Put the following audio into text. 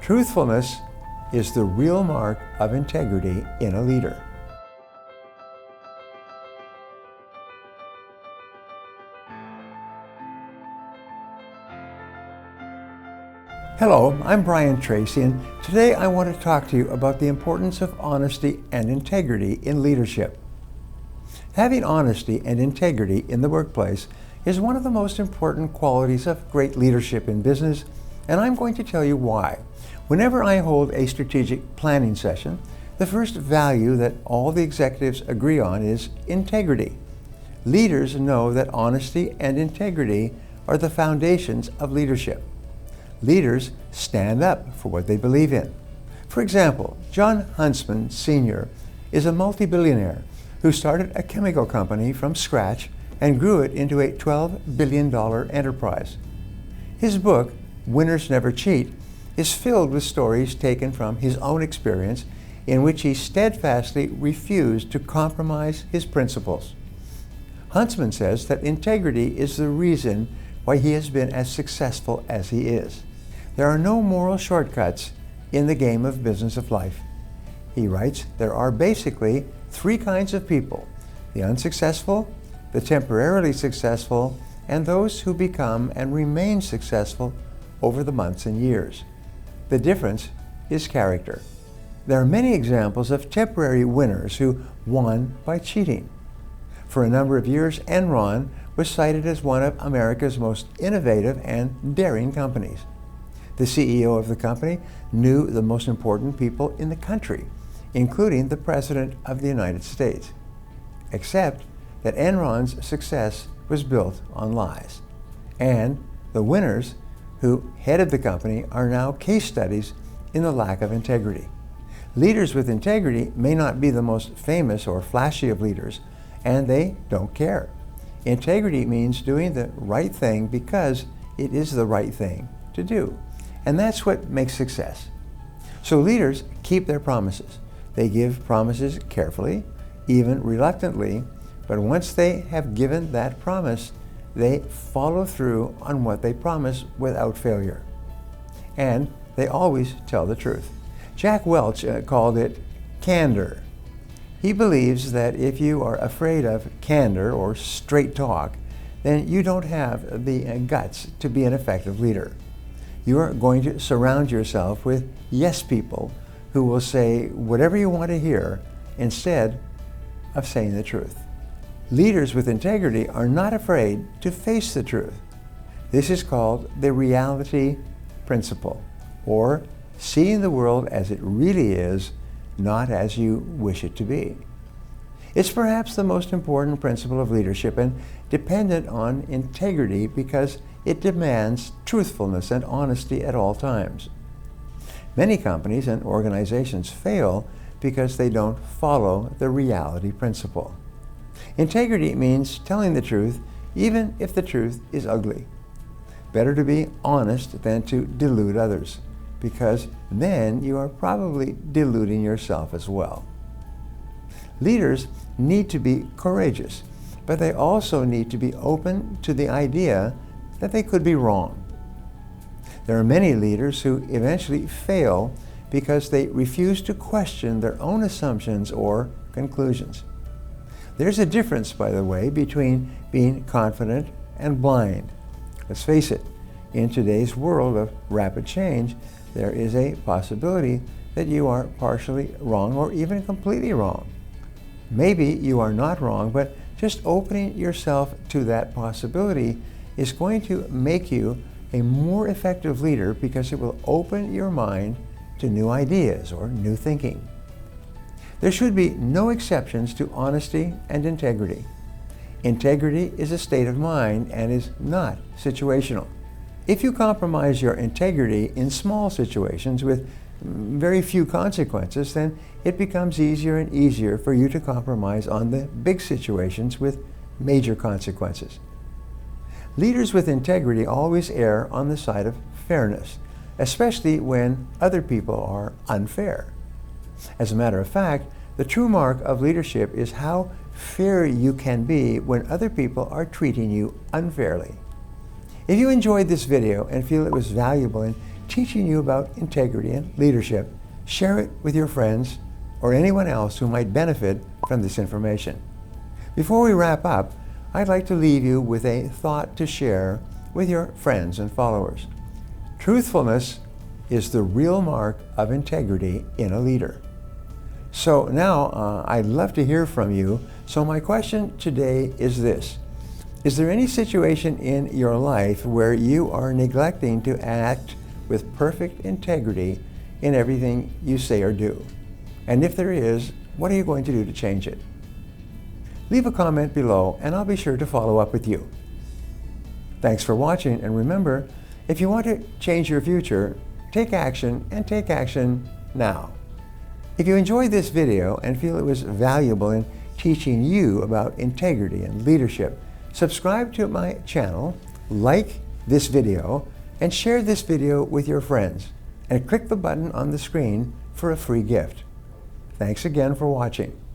Truthfulness is the real mark of integrity in a leader. Hello, I'm Brian Tracy, and today I want to talk to you about the importance of honesty and integrity in leadership. Having honesty and integrity in the workplace is one of the most important qualities of great leadership in business, and I'm going to tell you why. Whenever I hold a strategic planning session, the first value that all the executives agree on is integrity. Leaders know that honesty and integrity are the foundations of leadership. Leaders stand up for what they believe in. For example, John Huntsman Sr. is a multi-billionaire who started a chemical company from scratch and grew it into a $12 billion enterprise. His book, Winners Never Cheat, is filled with stories taken from his own experience in which he steadfastly refused to compromise his principles. Huntsman says that integrity is the reason why he has been as successful as he is. There are no moral shortcuts in the game of business of life. He writes, there are basically three kinds of people: the unsuccessful, the temporarily successful, and those who become and remain successful over the months and years. The difference is character. There are many examples of temporary winners who won by cheating. For a number of years, Enron was cited as one of America's most innovative and daring companies. The CEO of the company knew the most important people in the country, including the President of the United States. Except that Enron's success was built on lies. And the winners who headed the company are now case studies in the lack of integrity. Leaders with integrity may not be the most famous or flashy of leaders, and they don't care. Integrity means doing the right thing because it is the right thing to do. And that's what makes success. So leaders keep their promises. They give promises carefully, even reluctantly, but once they have given that promise, they follow through on what they promise without failure. And they always tell the truth. Jack Welch called it candor. He believes that if you are afraid of candor or straight talk, then you don't have the guts to be an effective leader. You are going to surround yourself with yes people who will say whatever you want to hear instead of saying the truth. Leaders with integrity are not afraid to face the truth. This is called the reality principle, or seeing the world as it really is, not as you wish it to be. It's perhaps the most important principle of leadership and dependent on integrity because it demands truthfulness and honesty at all times. Many companies and organizations fail because they don't follow the reality principle. Integrity means telling the truth even if the truth is ugly. Better to be honest than to delude others, because then you are probably deluding yourself as well. Leaders need to be courageous, but they also need to be open to the idea that they could be wrong. There are many leaders who eventually fail because they refuse to question their own assumptions or conclusions. There's a difference, by the way, between being confident and blind. Let's face it, in today's world of rapid change, there is a possibility that you are partially wrong or even completely wrong. Maybe you are not wrong, but just opening yourself to that possibility is going to make you a more effective leader because it will open your mind to new ideas or new thinking. There should be no exceptions to honesty and integrity. Integrity is a state of mind and is not situational. If you compromise your integrity in small situations with very few consequences, then it becomes easier and easier for you to compromise on the big situations with major consequences. Leaders with integrity always err on the side of fairness, especially when other people are unfair. As a matter of fact, the true mark of leadership is how fair you can be when other people are treating you unfairly. If you enjoyed this video and feel it was valuable in teaching you about integrity and leadership. Share it with your friends or anyone else who might benefit from this information. Before we wrap up, I'd like to leave you with a thought to share with your friends and followers. Truthfulness is the real mark of integrity in a leader. So now I'd love to hear from you. So my question today is this. Is there any situation in your life where you are neglecting to act with perfect integrity in everything you say or do? And if there is, what are you going to do to change it? Leave a comment below and I'll be sure to follow up with you. Thanks for watching, and remember, if you want to change your future, take action, and take action now. If you enjoyed this video and feel it was valuable in teaching you about integrity and leadership, subscribe to my channel, like this video, and share this video with your friends, and click the button on the screen for a free gift. Thanks again for watching.